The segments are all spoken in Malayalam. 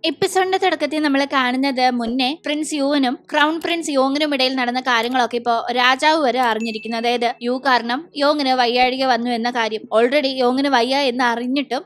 എപ്പിസോഡിന്റെ തുടക്കത്തിൽ നമ്മൾ കാണുന്നത് മുന്നേ പ്രിൻസ് യുവിനും ക്രൗൺ പ്രിൻസ് യോങ്ങിനും ഇടയിൽ നടന്ന കാര്യങ്ങളൊക്കെ ഇപ്പോ രാജാവ് വരെ അറിഞ്ഞിരിക്കുന്നു. അതായത് യു കാരണം യോങ്ങിന് വയ്യാഴിക വന്നു എന്ന കാര്യം ഓൾറെഡി യോങ്ങിന് വയ്യ എന്ന് അറിഞ്ഞിട്ടും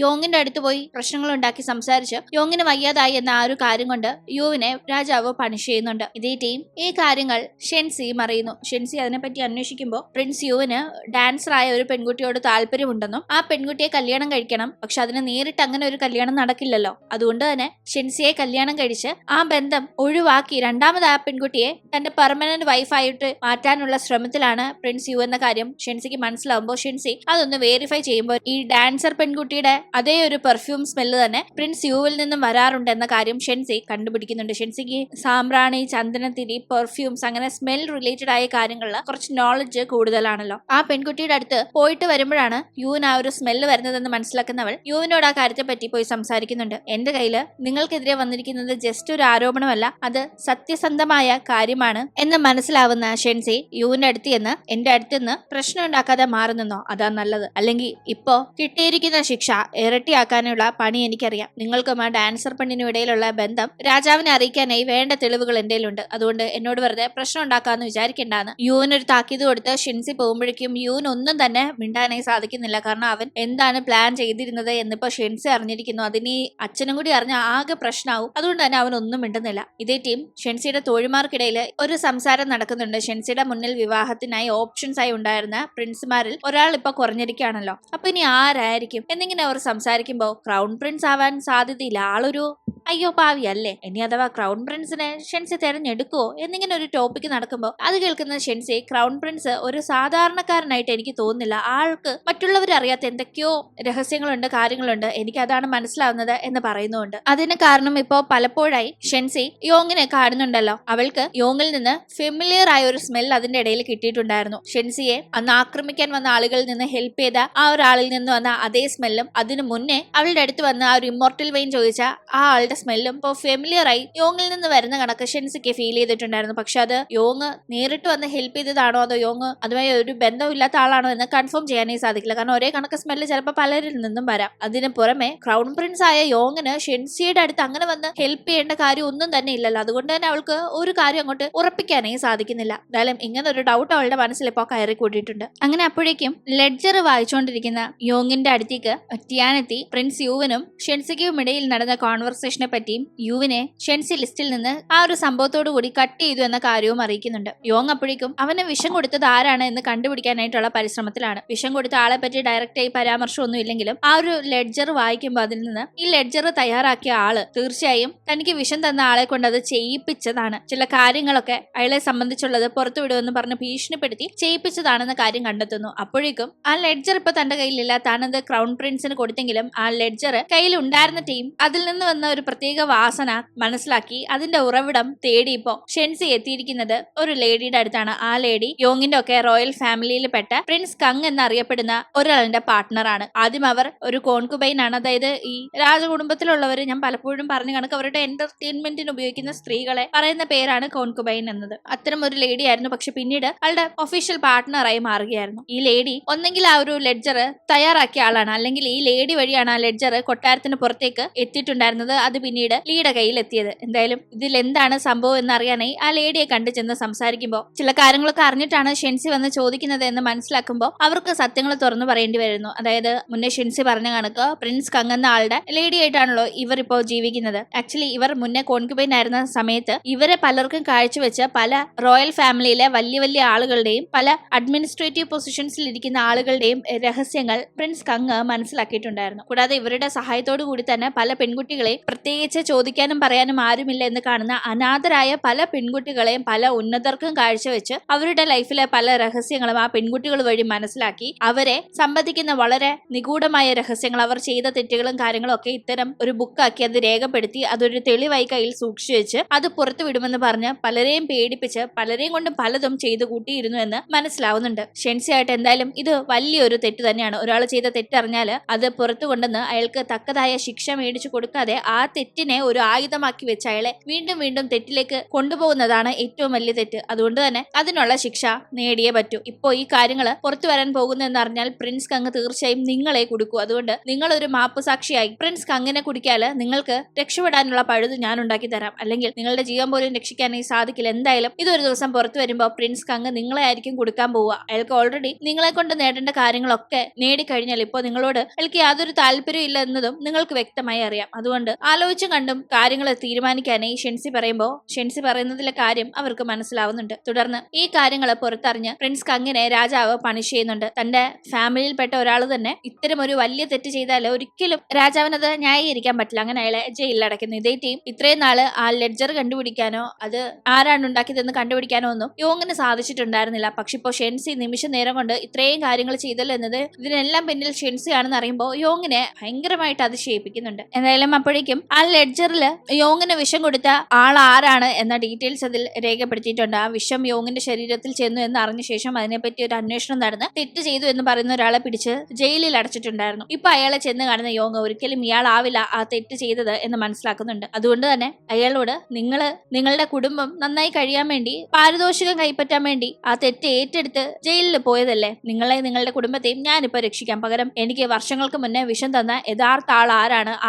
യോങ്ങിന്റെ അടുത്ത് പോയി പ്രശ്നങ്ങൾ ഉണ്ടാക്കി സംസാരിച്ച് യോങ്ങിന് വയ്യാതായി എന്ന ആ ഒരു കാര്യം കൊണ്ട് യുവിനെ രാജാവ് പണിഷ് ചെയ്യുന്നുണ്ട്. ഇതേ ടീം ഈ കാര്യങ്ങൾ ഷെൻസിയും അറിയുന്നു. ഷെൻസി അതിനെപ്പറ്റി അന്വേഷിക്കുമ്പോൾ പ്രിൻസ് യുവിന് ഡാൻസറായ ഒരു പെൺകുട്ടിയോട് താല്പര്യമുണ്ടെന്നും ആ പെൺകുട്ടിയെ കല്യാണം കഴിക്കണം, പക്ഷെ അതിന് നേരിട്ട് അങ്ങനെ ഒരു കല്യാണം നടക്കില്ലല്ലോ, അതുകൊണ്ട് തന്നെ ഷെൻസിയെ കല്യാണം കഴിച്ച് ആ ബന്ധം ഒഴിവാക്കി രണ്ടാമത് ആ പെൺകുട്ടിയെ തന്റെ പെർമനന്റ് വൈഫായിട്ട് മാറ്റാനുള്ള ശ്രമത്തിലാണ് പ്രിൻസ് യു എന്ന കാര്യം ഷെൻസിക്ക് മനസ്സിലാവുമ്പോൾ ഷെൻസി അതൊന്ന് വേരിഫൈ ചെയ്യുമ്പോൾ ഈ ഡാൻസർ പെൺകുട്ടിയുടെ അതേ ഒരു പെർഫ്യൂം സ്മെല്ല് തന്നെ പ്രിൻസ് യുവിൽ നിന്നും വരാറുണ്ട് എന്ന കാര്യം ഷെൻസി കണ്ടുപിടിക്കുന്നുണ്ട്. ഷെൻസിക്ക് സാമ്പ്രാണി, ചന്ദനത്തിരി, പെർഫ്യൂംസ് അങ്ങനെ സ്മെൽ റിലേറ്റഡ് ആയ കാര്യങ്ങളിൽ കുറച്ച് നോളജ് കൂടുതലാണല്ലോ. ആ പെൺകുട്ടിയുടെ അടുത്ത് പോയിട്ട് വരുമ്പോഴാണ് യുവിന് ആ ഒരു സ്മെല്ല് വരുന്നതെന്ന് മനസ്സിലാക്കുന്നവൾ യുവിനോട് ആ കാര്യത്തെ പറ്റി പോയി സംസാരിക്കുന്നുണ്ട്. എന്റെ കയ്യില് നിങ്ങൾക്കെതിരെ വന്നിരിക്കുന്നത് ജസ്റ്റ് ഒരു ആരോപണമല്ല, അത് സത്യസന്ധമായ കാര്യമാണ് എന്ന് മനസ്സിലാവുന്ന ഷെൻസി യുവിന്റെ അടുത്ത് എന്ന് എന്റെ അടുത്തുനിന്ന് പ്രശ്നം ഉണ്ടാക്കാതെ മാറി നിന്നോ, അതാ നല്ലത്. അല്ലെങ്കിൽ ഇപ്പോ കിട്ടിയിരിക്കുന്ന ശിക്ഷ ഇരട്ടിയാക്കാനുള്ള പണി എനിക്കറിയാം. നിങ്ങൾക്കും ആ ഡാൻസർ പെണ്ണിനും ഇടയിലുള്ള ബന്ധം രാജാവിനെ അറിയിക്കാനായി വേണ്ട തെളിവുകൾ എന്റെ ഉണ്ട്, അതുകൊണ്ട് എന്നോട് വെറുതെ പ്രശ്നം ഉണ്ടാക്കാന്ന് വിചാരിക്കേണ്ടാന്ന് യുവിനൊരു താക്കീത് കൊടുത്ത് ഷെൻസി പോകുമ്പോഴേക്കും യുവിനൊന്നും തന്നെ മിണ്ടാനായി സാധിക്കുന്നില്ല. കാരണം അവൻ എന്താണ് പ്ലാൻ ചെയ്തിരുന്നത് എന്നിപ്പോ ഷെൻസി അറിഞ്ഞിരിക്കുന്നു. അതിന് അച്ഛനും കൂടി അറിഞ്ഞ ആകെ പ്രശ്നമാവും. അതുകൊണ്ട് തന്നെ അവനൊന്നും മിണ്ടുന്നില്ല. ഇതേ ടീം ഷെൻസിയുടെ തോഴിമാർക്കിടയിൽ ഒരു സംസാരം നടക്കുന്നുണ്ട്. ഷെൻസിയുടെ മുന്നിൽ വിവാഹത്തിനായി ഓപ്ഷൻസ് ആയി ഉണ്ടായിരുന്ന പ്രിൻസുമാരിൽ ഒരാൾ ഇപ്പൊ കുറഞ്ഞിരിക്കുകയാണല്ലോ. അപ്പൊ ഇനി ആരായിരിക്കും എന്നിങ്ങനെ അവർ സംസാരിക്കുമ്പോൾ ക്രൗൺ പ്രിൻസ് ആവാൻ സാധ്യതയില്ല. ആളൊരു അയ്യോ പാവി അല്ലേ, ഇനി അഥവാ ക്രൗൺ പ്രിൻസിനെ ഷെൻസി തെരഞ്ഞെടുക്കുവോ എന്നിങ്ങനെ ഒരു ടോപ്പിക് നടക്കുമ്പോൾ അത് കേൾക്കുന്ന ഷെൻസി ക്രൗൺ പ്രിൻസ് ഒരു സാധാരണക്കാരനായിട്ട് എനിക്ക് തോന്നുന്നില്ല, ആൾക്ക് മറ്റുള്ളവർ അറിയാത്ത എന്തൊക്കെയോ രഹസ്യങ്ങളുണ്ട്, കാര്യങ്ങളുണ്ട്, എനിക്ക് അതാണ് മനസ്സിലാവുന്നത് എന്ന് പറയുന്നുണ്ട്. അതിന് കാരണം ഇപ്പോ പലപ്പോഴായി ഷെൻസി യോങ്ങിനെ കാണുന്നുണ്ടല്ലോ, അവൾക്ക് യോങ്ങിൽ നിന്ന് ഫെമിലിയർ ആയ ഒരു സ്മെൽ അതിന്റെ ഇടയിൽ കിട്ടിയിട്ടുണ്ടായിരുന്നു. ഷെൻസിയെ അന്ന് ആക്രമിക്കാൻ വന്ന ആളുകളിൽ നിന്ന് ഹെൽപ്പ് ചെയ്ത ആ ഒരാളിൽ നിന്ന് വന്ന അതേ സ്മെല്ലും അതിനു മുന്നേ അവളുടെ അടുത്ത് വന്ന ആ ഒരു ഇമ്മോർട്ടൽ വെയിൻ ചോദിച്ച ആ ആളുടെ സ്മെല്ലും ഇപ്പോൾ ഫെമിലിയർ ആയി യോങ്ങിൽ നിന്ന് വരുന്ന കണക്ക് ഷെൻസിക്ക് ഫീൽ ചെയ്തിട്ടുണ്ടായിരുന്നു. പക്ഷെ അത് യോങ് നേരിട്ട് വന്ന് ഹെൽപ്പ് ചെയ്തതാണോ അതോ യോങ് അതുമായി ഒരു ബന്ധമില്ലാത്ത ആളാണോ എന്ന് കൺഫേം ചെയ്യാനേ സാധിക്കില്ല. കാരണം ഒരേ കണക്ക് സ്മെല്ല് ചിലപ്പോൾ പലരിൽ നിന്നും വരാം. അതിന് പുറമെ ക്രൗൺ പ്രിൻസ് ആയ യോങ്ങിന് ഷെൻസിയുടെ അടുത്ത് അങ്ങനെ വന്ന് ഹെൽപ്പ് ചെയ്യേണ്ട കാര്യം ഒന്നും തന്നെ ഇല്ലല്ലോ. അതുകൊണ്ട് തന്നെ അവൾക്ക് ഒരു കാര്യം അങ്ങോട്ട് ഉറപ്പിക്കാനേ സാധിക്കുന്നില്ല. എന്തായാലും ഇങ്ങനെ ഒരു ഡൗട്ട് അവളുടെ മനസ്സിൽ ഇപ്പോൾ കയറി കൂട്ടിയിട്ടുണ്ട്. അങ്ങനെ അപ്പോഴേക്കും ലെഡ്ജർ വായിച്ചുകൊണ്ടിരിക്കുന്ന യോങ്ങിന്റെ അടുത്തേക്ക് ടിയാനെത്തി പ്രിൻസ് യുവിനും ഷെൻസിക്കും ഇടയിൽ നടന്ന കോൺവെർസേഷനെ പറ്റിയും യുവിനെ ഷെൻസി ലിസ്റ്റിൽ നിന്ന് ആ ഒരു സംഭവത്തോടു കൂടി കട്ട് ചെയ്തു എന്ന കാര്യവും അറിയിക്കുന്നുണ്ട്. യോങ് അപ്പോഴേക്കും അവന് വിഷം കൊടുത്തത് ആരാണ് എന്ന് കണ്ടുപിടിക്കാനായിട്ടുള്ള പരിശ്രമത്തിലാണ്. വിഷം കൊടുത്ത ആളെ പറ്റി ഡയറക്റ്റ് ആയി പരാമർശമൊന്നും ഇല്ലെങ്കിലും ആ ഒരു ലെഡ്ജർ വായിക്കുമ്പോൾ അതിൽ നിന്ന് ഈ ലെഡ്ജർ തയ്യാറാക്കിയ ആള് തീർച്ചയായും തനിക്ക് വിഷം തന്ന ആളെ കൊണ്ട് അത് ചെയ്യിപ്പിച്ചതാണ്, ചില കാര്യങ്ങളൊക്കെ അയാളെ സംബന്ധിച്ചുള്ളത് പുറത്തു വിടുമെന്ന് പറഞ്ഞ് ഭീഷണിപ്പെടുത്തി ചെയ്യിപ്പിച്ചതാണെന്ന കാര്യം കണ്ടെത്തുന്നു. അപ്പോഴേക്കും ആ ലെഡ്ജർ ഇപ്പൊ തന്റെ കയ്യിലില്ല, താനത് ക്രൗൺ പ്രിൻസിന് കൊടുത്തെങ്കിലും ആ ലെഡ്ജർ കയ്യിൽ ഉണ്ടായിരുന്ന ടീം അതിൽ നിന്ന് വന്ന ഒരു പ്രത്യേക വാസന മനസ്സിലാക്കി അതിന്റെ ഉറവിടം തേടി ഇപ്പോ ഷെൻസി എത്തിയിരിക്കുന്നത് ഒരു ലേഡിയുടെ അടുത്താണ്. ആ ലേഡി യോങ്ങിന്റെ ഒക്കെ റോയൽ ഫാമിലിയിൽ പെട്ട പ്രിൻസ് കങ് എന്നറിയപ്പെടുന്ന ഒരാളിന്റെ പാർട്ട്ണറാണ്. ആദ്യം അവർ ഒരു കോൺകുബൈൻ ആണ്, അതായത് ഈ രാജകുടുംബത്തിലുള്ളവർ, ഞാൻ പലപ്പോഴും പറഞ്ഞു കണക്ക് അവരുടെ എന്റർടൈൻമെന്റിന് ഉപയോഗിക്കുന്ന സ്ത്രീകളെ പറയുന്ന പേരാണ് കോൺകുബൈൻ എന്നത്. അത്തരം ഒരു ലേഡി ആയിരുന്നു. പക്ഷെ പിന്നീട് അവളുടെ ഒഫീഷ്യൽ പാർട്ട്ണറായി മാറുകയായിരുന്നു. ഈ ലേഡി ഒന്നെങ്കിൽ ആ ഒരു ലെഡ്ജർ തയ്യാറാക്കിയ ആളാണ്, അല്ലെങ്കിൽ ഈ ലേഡി വഴിയാണ് ആ ലെഡ്ജർ കൊട്ടാരത്തിന് പുറത്തേക്ക് എത്തിയിട്ടുണ്ടായിരുന്നത്. അത് പിന്നീട് ലീയുടെ കയ്യിൽ എത്തിയത്. എന്തായാലും ഇതിൽ എന്താണ് സംഭവം എന്നറിയാനായി ആ ലേഡിയെ കണ്ടു ചെന്ന് സംസാരിക്കുമ്പോൾ ചില കാര്യങ്ങളൊക്കെ അറിഞ്ഞിട്ടാണ് ഷെൻസി വന്ന് ചോദിക്കുന്നത് എന്ന് മനസ്സിലാക്കുമ്പോൾ അവർക്ക് സത്യങ്ങൾ തുറന്നു പറയേണ്ടി വരുന്നു. അതായത് മുന്നേ ഷെൻസി പറഞ്ഞ കണക്ക് പ്രിൻസ് കങ് എന്ന ആളുടെ ലേഡി ആയിട്ടാണല്ലോ ഇവർ ഇപ്പോൾ ജീവിക്കുന്നത്. ആക്ച്വലി ഇവർ മുന്നേ കോൺകുബൈൻ ആയിരുന്ന സമയത്ത് ഇവരെ പലർക്കും കാഴ്ചവെച്ച് പല റോയൽ ഫാമിലിയിലെ വലിയ വലിയ ആളുകളുടെയും പല അഡ്മിനിസ്ട്രേറ്റീവ് പൊസിഷൻസിൽ ഇരിക്കുന്ന ആളുകളുടെയും രഹസ്യങ്ങൾ പ്രിൻസ് കങ് മനസ്സിലാക്കിയിട്ടുണ്ടായിരുന്നു. കൂടാതെ ഇവരുടെ സഹായത്തോടു കൂടി തന്നെ പല പെൺകുട്ടികളെയും, പ്രത്യേകിച്ച് ചോദിക്കാനും പറയാനും ആരുമില്ല എന്ന് കാണുന്ന അനാഥരായ പല പെൺകുട്ടികളെയും പല ഉന്നതർക്കും കാഴ്ചവെച്ച് അവരുടെ ലൈഫിലെ പല രഹസ്യങ്ങളും ആ പെൺകുട്ടികൾ വഴി മനസ്സിലാക്കി അവരെ സംബന്ധിക്കുന്ന വളരെ നിഗൂഢമായ രഹസ്യങ്ങൾ, അവർ ചെയ്ത തെറ്റുകളും കാര്യങ്ങളും ഒക്കെ ഇത്തരം ഒരു ബുക്കാക്കി അത് രേഖപ്പെടുത്തി അതൊരു തെളിവായി കയ്യിൽ സൂക്ഷിച്ചു വെച്ച് അത് പുറത്തു വിടുമെന്ന് പറഞ്ഞ് പലരെയും പേടിപ്പിച്ച് പലരെയും കൊണ്ട് പലതും ചെയ്തു കൂട്ടിയിരുന്നു എന്ന് മനസ്സിലാവുന്നുണ്ട്. ഷെൻസി ആയിട്ട് എന്തായാലും ഇത് വലിയൊരു തെറ്റ് തന്നെയാണ്. ഒരാൾ ചെയ്ത തെറ്ററിഞ്ഞാൽ അത് പുറത്തു കൊണ്ടെന്ന് അയാൾക്ക് തക്കതായ ശിക്ഷ മേടിച്ചു കൊടുക്കാതെ ആ തെറ്റിനെ ഒരു ആയുധമാക്കി വെച്ച് അയാളെ വീണ്ടും വീണ്ടും തെറ്റിലേക്ക് കൊണ്ടുപോകുന്നതാണ് ഏറ്റവും വലിയ തെറ്റ്. അതുകൊണ്ട് തന്നെ അതിനുള്ള ശിക്ഷ നേടിയേ പറ്റൂ. ഇപ്പോ ഈ കാര്യങ്ങൾ പുറത്തു വരാൻ പോകുന്നതെന്ന് അറിഞ്ഞാൽ പ്രിൻസ് കങ് തീർച്ചയായും നിങ്ങളെ കുടുക്കും. അതുകൊണ്ട് നിങ്ങൾ ഒരു മാപ്പ് സാക്ഷിയായി പ്രിൻസ് കങ്ങിനെ കുടിക്കാല് നിങ്ങൾക്ക് രക്ഷപ്പെടാനുള്ള പഴുത് ഞാൻ ഉണ്ടാക്കി തരാം. അല്ലെങ്കിൽ നിങ്ങളുടെ ജീവൻ പോലും രക്ഷിക്കാനായി സാധിക്കില്ല. എന്തായാലും ഇതൊരു ദിവസം പുറത്തു വരുമ്പോൾ പ്രിൻസ് കങ് നിങ്ങളെ ആയിരിക്കും കൊടുക്കാൻ പോവുക. അയാൾക്ക് ഓൾറെഡി നിങ്ങളെ കൊണ്ട് നേടേണ്ട കാര്യങ്ങളൊക്കെ നേടിക്കഴിഞ്ഞാൽ ഇപ്പോൾ നിങ്ങളോട് അയാൾക്ക് യാതൊരു താല്പര്യം ഇല്ല എന്നതും നിങ്ങൾക്ക് വ്യക്തമായി അറിയാം. അതുകൊണ്ട് ആലോചിച്ചും കണ്ടും കാര്യങ്ങൾ തീരുമാനിക്കാനായി ഷെൻസി പറയുമ്പോൾ ഷെൻസി പറയുന്നതിലെ കാര്യം അവർക്ക് മനസ്സിലാവുന്നുണ്ട്. തുടർന്ന് ഈ കാര്യങ്ങൾ പുറത്തറിഞ്ഞ് പ്രിൻസ് കങ്ങിനെ രാജാവ് പണിഷ് ചെയ്യുന്നുണ്ട്. തന്റെ ഫാമിലിയിൽപ്പെട്ട ഒരാൾ തന്നെ ഇത്തരം ഒരു വലിയ തെറ്റ് ചെയ്താൽ ഒരിക്കലും രാജാവിനത് ന്യായീകരിക്കാൻ പറ്റില്ല. അങ്ങനെ അയാളെ ജയിലിൽ അടയ്ക്കുന്നു. ഇതേ ടീം ഇത്രയും നാള് ആ ലെഡ്ജർ കണ്ടുപിടിക്കാനോ അത് ആരാണ് ഉണ്ടാക്കിയതെന്ന് കണ്ടുപിടിക്കാനോ ഒന്നും യോങ്ങിന് സാധിച്ചിട്ടുണ്ടായിരുന്നില്ല. പക്ഷെ ഇപ്പോൾ ഷെൻസി നിമിഷ നേരം കൊണ്ട് ഇത്രയും കാര്യങ്ങൾ ചെയ്തല്ലോ എന്നത് ഇതിനെല്ലാം പിന്നിൽ ഷെൻസി ആണെന്ന് അറിയുമ്പോൾ യോങ്ങിനെ ഭയങ്കരമായിട്ട് അതിശയിപ്പിക്കുന്നുണ്ട്. എന്തായാലും അപ്പോഴേക്കും ആ ലെഡ്ജറിൽ യോങ്ങിന് വിഷം കൊടുത്ത ആൾ ആരാണ് എന്ന ഡീറ്റെയിൽസ് അതിൽ രേഖപ്പെടുത്തിയിട്ടുണ്ട്. ആ വിഷം യോങ്ങിന്റെ ശരീരത്തിൽ ചെന്നു എന്ന് അറിഞ്ഞ ശേഷം അതിനെപ്പറ്റി ഒരു അന്വേഷണം നടന്ന് തെറ്റ് ചെയ്തു എന്ന് പറയുന്ന ഒരാളെ പിടിച്ച് ജയിലിൽ അടച്ചിട്ടുണ്ടായിരുന്നു. ഇപ്പൊ അയാളെ ചെന്ന് കാണുന്ന യോങ് ഒരിക്കലും ഇയാളാവില്ല ആ തെറ്റ് ചെയ്തത് എന്ന് മനസ്സിലാക്കുന്നുണ്ട്. അതുകൊണ്ട് തന്നെ അയാളോട് നിങ്ങളുടെ കുടുംബം നന്നായി കഴിയാൻ വേണ്ടി പാരിതോഷികം കൈപ്പറ്റാൻ വേണ്ടി ആ തെറ്റ് ഏറ്റെടുത്ത് ജയിലിൽ പോയതല്ലേ, നിങ്ങളുടെ കുടുംബത്തെയും ഞാനിപ്പോ രക്ഷിക്കാം. പകരം എനിക്ക് വർഷങ്ങൾക്ക് മുന്നേ വിഷം തന്ന യഥാർത്ഥ ആൾ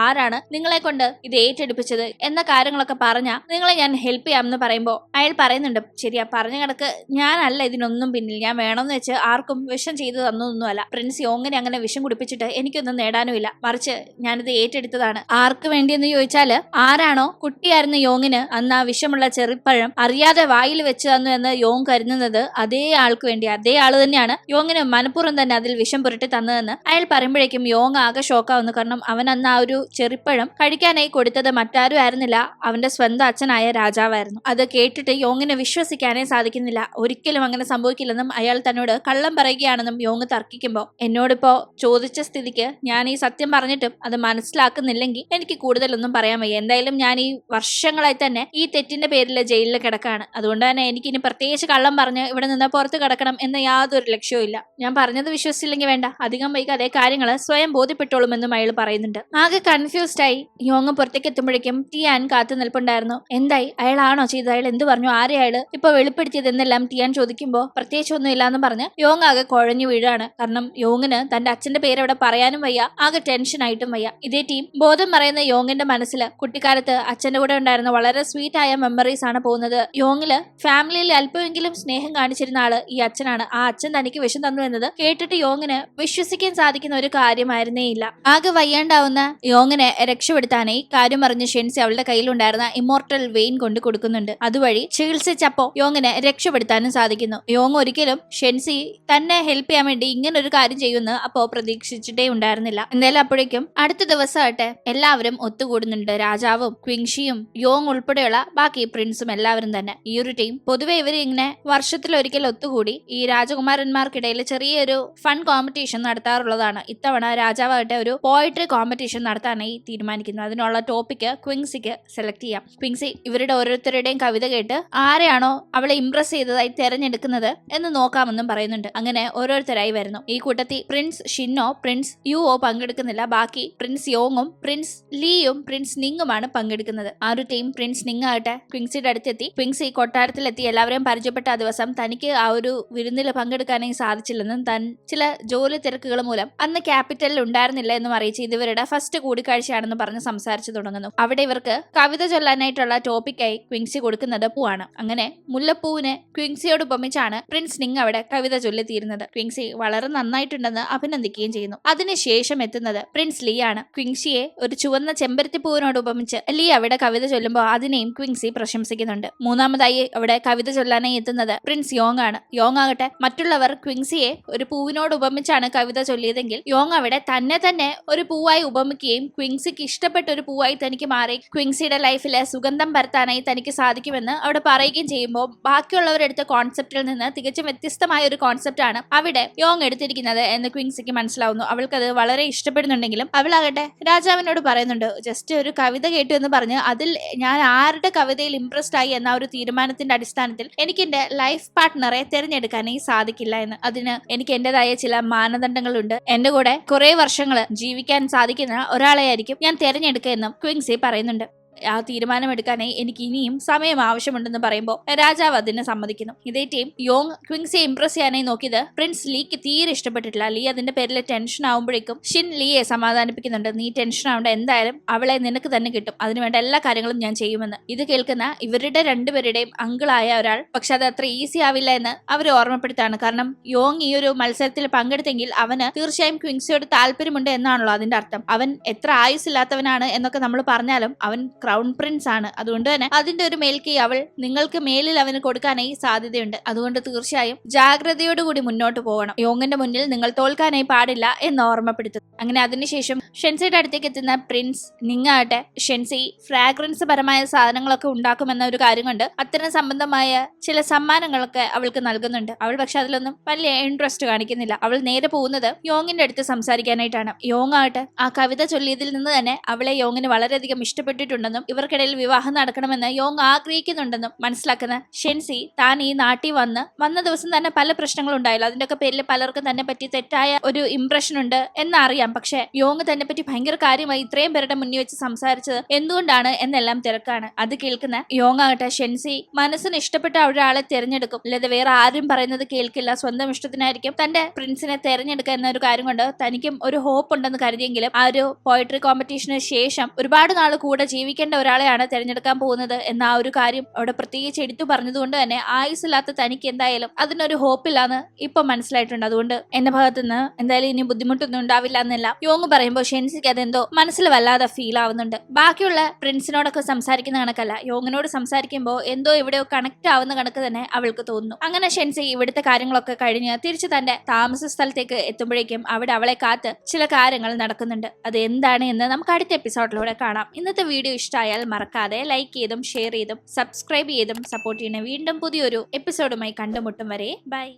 ആരാണ് നിങ്ങളെ കൊണ്ട് ഇത് ഏറ്റെടുപ്പിച്ചത് എന്ന കാര്യങ്ങളൊക്കെ പറഞ്ഞാ നിങ്ങളെ ഞാൻ ഹെൽപ്പ് ചെയ്യാമെന്ന് പറയുമ്പോ അയാൾ പറയുന്നുണ്ട്, ശരിയാ പറഞ്ഞ കണക്ക് ഞാനല്ല ഇതിനൊന്നും പിന്നിൽ, ഞാൻ വേണമെന്ന് വെച്ച് ആർക്കും വിഷം ചെയ്തു തന്നൊന്നുമല്ല. പ്രിൻസ് യോങ്ങിനെ അങ്ങനെ വിഷം കുടിപ്പിച്ചിട്ട് എനിക്കൊന്നും നേടാനുമില്ല, മറിച്ച് ഞാനിത് ഏറ്റെടുത്തതാണ്. ആർക്ക് വേണ്ടിയെന്ന് ചോദിച്ചാല് ആരാണോ കുട്ടിയായിരുന്ന യോങ്ങിന് അന്ന് ആ വിഷമുള്ള ചെറുപ്പഴം അറിയാതെ വായിൽ വെച്ച് തന്നു എന്ന് യോങ് കരുതുന്നത് അതേ ആൾക്ക് വേണ്ടി, അതേ ആള് തന്നെയാണ് യോങ്ങിന് മനഃപൂർവ്വം തന്നെ അതിൽ വിഷം പുരട്ടി തന്നതെന്ന് അയാൾ പറയുമ്പോഴേക്കും യോങ് ആകെ ഷോക്കാവുന്നു. കാരണം അവൻ അന്ന് ആ ഒരു ചെറുപ്പഴം കഴിക്കാനായി കൊടുത്തത് മറ്റാരും ആയിരുന്നില്ല, അവന്റെ സ്വന്തം അച്ഛനായ രാജാവായിരുന്നു. അത് കേട്ടിട്ട് യോങ്ങിന് വിശ്വസിക്കാനേ സാധിക്കുന്നില്ല. ഒരിക്കലും അങ്ങനെ സംഭവിക്കില്ലെന്നും അയാൾ തന്നോട് കള്ളം പറയുകയാണെന്നും യോങ് തർക്കിക്കുമ്പോൾ, എന്നോടിപ്പോ ചോദിച്ച സ്ഥിതിക്ക് ഞാൻ ഈ സത്യം പറഞ്ഞിട്ടും അത് മനസ്സിലാക്കുന്നില്ലെങ്കിൽ എനിക്ക് കൂടുതലൊന്നും പറയാൻ വയ്യ. എന്തായാലും ഞാൻ ഈ വർഷങ്ങളായി തന്നെ ഈ തെറ്റിന്റെ പേരിൽ ജയിലിൽ കിടക്കാണ്. അതുകൊണ്ട് തന്നെ എനിക്കിനി പ്രത്യേകിച്ച് കള്ളം പറഞ്ഞ് ഇവിടെ നിന്ന് പുറത്ത് കിടക്കണം എന്ന യാതൊരു ലക്ഷ്യവും ഇല്ല. ഞാൻ പറഞ്ഞത് വിശ്വസിച്ചില്ലെങ്കിൽ വേണ്ട, അധികം വൈകി അതേ കാര്യങ്ങൾ സ്വയം ബോധ്യപ്പെട്ടോളുമെന്നും അയാൾ പറയുന്നുണ്ട്. ആകെ കൺഫ്യൂസ്ഡ് ആയി യോങ് പുറത്തേക്ക് എത്തുമ്പോഴേക്കും ടിയാൻ കാത്തു നിൽപ്പുണ്ടായിരുന്നു. എന്തായി, അയാളാണോ ചെയ്തത്, അയാൾ എന്ത് പറഞ്ഞു, ആരെ അയാള് ഇപ്പൊ വെളിപ്പെടുത്തിയത് എന്നെല്ലാം ടിയാൻ ചോദിക്കുമ്പോൾ പ്രത്യേകിച്ച് ഒന്നും ഇല്ലാന്ന് പറഞ്ഞ് യോങ് ആകെ കുഴഞ്ഞു വീഴാണ്. കാരണം യോങ്ങിന് തന്റെ അച്ഛന്റെ പേര് അവിടെ പറയാനും വയ്യ, ആകെ ടെൻഷൻ ആയിട്ടും വയ്യ. ഇതേ ടീം ബോധം പറയുന്ന യോങ്ങിന്റെ മനസ്സിൽ കുട്ടിക്കാലത്ത് അച്ഛന്റെ കൂടെ ഉണ്ടായിരുന്ന വളരെ സ്വീറ്റ് ആയ മെമ്മറീസ് ആണ് പോകുന്നത്. യോങ്ങില് ഫാമിലിയിൽ അല്പമെങ്കിലും സ്നേഹം കാണിച്ചിരുന്ന ആള് ഈ അച്ഛനാണ്. ആ അച്ഛൻ തനിക്ക് വിഷം തന്നു എന്നത് കേട്ടിട്ട് യോങ്ങിന് വിശ്വസിക്കാൻ സാധിക്കുന്ന ഒരു കാര്യമായിരുന്നേ ഇല്ല. ആകെ വയ്യാണ്ടാവുന്ന യോങ്ങിനെ രക്ഷപ്പെടുത്താനായി കാര്യം പറഞ്ഞ് ഷെൻസി അവളുടെ കയ്യിലുണ്ടായിരുന്ന ഇമ്മോർട്ടൽ വെയിൻ കൊണ്ട് കൊടുക്കുന്നുണ്ട്. അതുവഴി ചികിത്സിച്ചപ്പോ യോങ്ങിനെ രക്ഷപ്പെടുത്താനും സാധിക്കുന്നു. യോങ് ഒരിക്കലും ഷെൻസി തന്നെ ഹെൽപ്പ് ചെയ്യാൻ വേണ്ടി ഇങ്ങനെ ഒരു കാര്യം ചെയ്യുമെന്ന് അപ്പോ പ്രതീക്ഷിച്ചിട്ടേ ഉണ്ടായിരുന്നില്ല. എന്തായാലും അപ്പോഴേക്കും അടുത്ത ദിവസമായിട്ട് എല്ലാവരും ഒത്തുകൂടുന്നുണ്ട്. രാജാവും ക്വിങ്ഷിയും യോങ് ഉൾപ്പെടെയുള്ള ബാക്കി പ്രിൻസും എല്ലാവരും തന്നെ. ഈ ഒരു ടീം പൊതുവെ ഇവർ ഇങ്ങനെ വർഷത്തിലൊരിക്കൽ ഒത്തുകൂടി ഈ രാജകുമാരന്മാർക്കിടയിൽ ചെറിയൊരു ഫൺ കോമ്പറ്റീഷൻ നടത്താറുള്ളതാണ്. ഇത്തവണ രാജാവായിട്ട് ഒരു പോയിട്രി കോമ്പറ്റീഷൻ നടത്താനായി തീരുമാനിക്കുന്നു. അതിനുള്ള ടോപ്പിക്ക് ക്വിങ്സിക്ക് സെലക്ട് ചെയ്യാം. ക്വിങ്സി ഇവരുടെ ഓരോരുത്തരുടെയും കവിത കേട്ട് ആരെയാണോ അവളെ ഇംപ്രസ് ചെയ്തതായി തെരഞ്ഞെടുക്കുന്നത് എന്ന് നോക്കാമെന്നും പറയുന്നുണ്ട്. അങ്ങനെ ഓരോരുത്തരായി വരുന്നു. ഈ കൂട്ടത്തിൽ പ്രിൻസ് ഷിന്നോ പ്രിൻസ് യുവോ പങ്കെടുക്കുന്നില്ല. ബാക്കി പ്രിൻസ് യോങ്ങും പ്രിൻസ് ലീയും പ്രിൻസ് നിങ്ങുമാണ് പങ്കെടുക്കുന്നത്. ആ ഒരു ടീം പ്രിൻസ് നിങ് ആകട്ടെ ക്വിങ്സിയുടെ അടുത്തെത്തി. ക്വിങ്സി കൊട്ടാരത്തിലെത്തി എല്ലാവരെയും പരിചയപ്പെട്ട ആ ദിവസം തനിക്ക് ആ ഒരു വിരുന്നിൽ പങ്കെടുക്കാനായി സാധിച്ചില്ലെന്നും താൻ ചില ജോലി തിരക്കുകൾ മൂലം അന്ന് ക്യാപിറ്റലിൽ ഉണ്ടായിരുന്നില്ല എന്നും അറിയിച്ച് ഇതുവരുടെ ഫസ്റ്റ് കൂടിക്കാഴ്ചയാണെന്ന് പറഞ്ഞ് സംസാരിച്ചു തുടങ്ങുന്നു. അവിടെ ഇവർക്ക് കവിത ചൊല്ലാനായിട്ടുള്ള ടോപ്പിക്കായി ക്വിങ്സി കൊടുക്കുന്നത് പൂവാണ്. അങ്ങനെ മുല്ലപ്പൂവിനെ ക്വിങ്സിയോട് ഉപമിച്ചാണ് പ്രിൻസ് നിങ് അവിടെ കവിത ചൊല്ലിത്തീരുന്നത്. ക്വിങ്സി വളരെ നന്നായിട്ടുണ്ടെന്ന് അഭിനന്ദിക്കുകയും ചെയ്യുന്നു. അതിനുശേഷം എത്തുന്നത് പ്രിൻസ് ലീ ആണ്. ക്വിങ്സിയെ ഒരു ചുവന്ന ചെമ്പരത്തി പൂവിനോട് ഉപമിച്ച് ലീ അവിടെ കവിത ചൊല്ലുമ്പോൾ അതിനെയും ക്വിങ്സി പ്രശംസിക്കുന്നുണ്ട്. മൂന്നാമതായി അവിടെ കവിത ചൊല്ലാനായി എത്തുന്നത് പ്രിൻസ് യോങ് ആണ്. യോങ് ആകട്ടെ മറ്റുള്ളവർ ക്വിങ്സിയെ ഒരു പൂവിനോട് ഉപമിച്ചാണ് കവിത ചൊല്ലിയതെങ്കിൽ യോങ് അവിടെ തന്നെ ഒരു പൂവായി ഉപമിക്കുകയും ക്വിങ്സിക്ക് ഇഷ്ടപ്പെട്ട ഒരു പൂവായി തനിക്ക് മാറി ക്വിങ്സിയുടെ ലൈഫിലെ സുഗന്ധം പരത്താനായി തനിക്ക് സാധിക്കുമെന്ന് അവിടെ പറയുകയും ചെയ്യുമ്പോൾ ബാക്കിയുള്ളവരെടുത്ത കോൺസെപ്റ്റിൽ നിന്ന് തികച്ചും വ്യത്യസ്തമായ ഒരു കോൺസെപ്റ്റ് ആണ് അവിടെ യോങ് എടുത്തിരിക്കുന്നത് എന്ന് ക്വിങ്സിക്ക് മനസ്സിലാവുന്നു. അവൾക്കത് വളരെ ഇഷ്ടപ്പെടുന്നുണ്ടെങ്കിലും അവളാകട്ടെ രാജാവിനോട് പറയുന്നുണ്ട്, ജസ്റ്റ് ഒരു കവിത കേട്ടു എന്ന് പറഞ്ഞ് അതിൽ ഞാൻ ആരുടെ കവിതയിൽ ഇംപ്രസ്ഡ് ആയി എന്ന ഒരു തീരുമാനത്തിന്റെ അടിസ്ഥാനത്തിൽ എനിക്ക് എന്റെ ലൈഫ് പാർട്ട്ണറെ തിരഞ്ഞെടുക്കാനായി സാധിക്കില്ല എന്ന്. അതിന് എനിക്ക് എന്റേതായ ചില മാനദണ്ഡങ്ങളുണ്ട്. എന്റെ കൂടെ കുറെ വർഷങ്ങൾ ജീവിക്കാൻ സാധിക്കുന്ന ഒരാളെ ആയിരിക്കും ഞാൻ തിരഞ്ഞെടുക്കുക എന്നും ക്വിൻസി പറയുന്നുണ്ട്. ആ തീരുമാനമെടുക്കാനായി എനിക്ക് ഇനിയും സമയം ആവശ്യമുണ്ടെന്ന് പറയുമ്പോൾ രാജാവ് അതിനെ സമ്മതിക്കുന്നു. ഇതേ ടീം യോങ് ക്വിൻസിയെ ഇംപ്രസ് ചെയ്യാനായി നോക്കിയത് പ്രിൻസ് ലീക്ക് തീരെ ഇഷ്ടപ്പെട്ടിട്ടില്ല. ലീ അതിന്റെ പേരിൽ ടെൻഷൻ ആവുമ്പോഴേക്കും ഷിൻ ലീയെ സമാധാനിപ്പിക്കുന്നുണ്ട്. നീ ടെൻഷൻ ആവേണ്ട, എന്തായാലും അവളെ നിനക്ക് തന്നെ കിട്ടും, അതിനുവേണ്ട എല്ലാ കാര്യങ്ങളും ഞാൻ ചെയ്യുമെന്ന്. ഇത് കേൾക്കുന്ന ഇവരുടെ രണ്ടുപേരുടെയും അങ്കിളായ ഒരാൾ പക്ഷെ അത് അത്ര ഈസി ആവില്ല എന്ന് അവർ ഓർമ്മപ്പെടുത്താണ്. കാരണം യോങ് ഈ ഒരു മത്സരത്തിൽ പങ്കെടുത്തെങ്കിൽ അവന് തീർച്ചയായും ക്വിൻസിയോട് താല്പര്യമുണ്ട് എന്നാണല്ലോ അതിന്റെ അർത്ഥം. അവൻ എത്ര ആയുസില്ലാത്തവനാണ് എന്നൊക്കെ നമ്മൾ പറഞ്ഞാലും അവൻ ക്രൗൺ പ്രിൻസ് ആണ്. അതുകൊണ്ട് തന്നെ അതിന്റെ ഒരു മേൽക്കൈ അവൾ നിങ്ങൾക്ക് മേലിൽ അവന് കൊടുക്കാനായി സാധ്യതയുണ്ട്. അതുകൊണ്ട് തീർച്ചയായും ജാഗ്രതയോടുകൂടി മുന്നോട്ട് പോകണം. യോങ്ങിന്റെ മുന്നിൽ നിങ്ങൾ തോൽക്കാനായി പാടില്ല എന്ന് ഓർമ്മപ്പെടുത്തുന്നു. അങ്ങനെ അതിനുശേഷം ഷെൻസിയുടെ അടുത്തേക്ക് എത്തുന്ന പ്രിൻസ് നിങ്ങാട്ടെ ഷെൻസി ഫ്രാഗ്രൻസ് പരമായ സാധനങ്ങളൊക്കെ ഉണ്ടാക്കുമെന്ന ഒരു കാര്യം കൊണ്ട് അത്തരം സംബന്ധമായ ചില സമ്മാനങ്ങളൊക്കെ അവൾക്ക് നൽകുന്നുണ്ട്. അവൾ പക്ഷെ അതിലൊന്നും വലിയ ഇൻട്രസ്റ്റ് കാണിക്കുന്നില്ല. അവൾ നേരെ പോകുന്നത് യോങ്ങിന്റെ അടുത്ത് സംസാരിക്കാനായിട്ടാണ്. യോങ് ആകട്ടെ ആ കവിത ചൊല്ലിയതിൽ നിന്ന് തന്നെ അവളെ യോങ്ങിന് വളരെയധികം ഇഷ്ടപ്പെട്ടിട്ടുണ്ടെന്നും ഇവർക്കിടയിൽ വിവാഹം നടക്കണമെന്ന് യോങ് ആഗ്രഹിക്കുന്നുണ്ടെന്നും മനസ്സിലാക്കുന്ന ഷെൻസി താൻ ഈ നാട്ടിൽ വന്ന ദിവസം തന്നെ പല പ്രശ്നങ്ങളും ഉണ്ടായല്ലോ, അതിന്റെയൊക്കെ പേരിൽ പലർക്കും തന്നെ പറ്റി തെറ്റായ ഒരു ഇംപ്രഷൻ ഉണ്ട് എന്നറിയാം. പക്ഷെ യോങ് തന്നെ പറ്റി ഭയങ്കര കാര്യമായി ഇത്രയും പേരുടെ മുന്നിൽ വെച്ച് സംസാരിച്ചത് എന്തുകൊണ്ടാണ് എന്നെല്ലാം തിരക്കാണ്. അത് കേൾക്കുന്ന യോങ് ആകട്ടെ ഷെൻസി മനസ്സിന് ഇഷ്ടപ്പെട്ട ഒരാളെ തിരഞ്ഞെടുക്കും, അല്ലാതെ വേറെ ആരും പറയുന്നത് കേൾക്കില്ല, സ്വന്തം ഇഷ്ടത്തിനായിരിക്കും തന്റെ പ്രിൻസിനെ തിരഞ്ഞെടുക്കുക എന്ന ഒരു കാര്യം കൊണ്ട് തനിക്കും ഒരു ഹോപ്പ് ഉണ്ടെന്ന് കരുതിയെങ്കിലും ആ ഒരു പോയട്രി കോമ്പറ്റീഷന് ശേഷം ഒരുപാട് നാൾ കൂടെ ജീവിക്കേണ്ട ഒരാളെയാണ് തിരഞ്ഞെടുക്കാൻ പോകുന്നത് എന്ന ആ ഒരു കാര്യം അവിടെ പ്രത്യേകിച്ച് എടുത്തു പറഞ്ഞതുകൊണ്ട് തന്നെ ആയുസില്ലാത്ത തനിക്ക് എന്തായാലും അതിനൊരു ഹോപ്പില്ലാന്ന് ഇപ്പൊ മനസ്സിലായിട്ടുണ്ട്. അതുകൊണ്ട് എന്റെ ഭാഗത്തുനിന്ന് എന്തായാലും ഇനി ബുദ്ധിമുട്ടൊന്നും ഉണ്ടാവില്ല എന്നല്ല യോങ് പറയുമ്പോൾ ഷെൻസിക്ക് അതെന്തോ മനസ്സിൽ വല്ലാതെ ഫീൽ ആവുന്നുണ്ട്. ബാക്കിയുള്ള പ്രിൻസിനോടൊക്കെ സംസാരിക്കുന്ന കണക്കല്ല, യോങ്ങിനോട് സംസാരിക്കുമ്പോൾ എന്തോ എവിടെയോ കണക്ട് ആവുന്ന കണക്ക് തന്നെ അവൾക്ക് തോന്നുന്നു. അങ്ങനെ ഷെൻസി ഇവിടുത്തെ കാര്യങ്ങളൊക്കെ കഴിഞ്ഞ് തിരിച്ച് തന്റെ താമസ സ്ഥലത്തേക്ക് എത്തുമ്പോഴേക്കും അവിടെ അവളെ കാത്ത് ചില കാര്യങ്ങൾ നടക്കുന്നുണ്ട്. അത് എന്താണ് എന്ന് നമുക്ക് അടുത്ത എപ്പിസോഡിലൂടെ കാണാം. ഇന്നത്തെ വീഡിയോ ഇഷ്ടമായാൽ മറക്കാതെ ലൈക്ക് ചെയ്തും ഷെയർ ചെയ്തും സബ്സ്ക്രൈബ് ചെയ്തും സപ്പോർട്ട് ചെയ്യണേ. വീണ്ടും പുതിയൊരു എപ്പിസോഡുമായി കണ്ടുമുട്ടും വരെ ബൈ.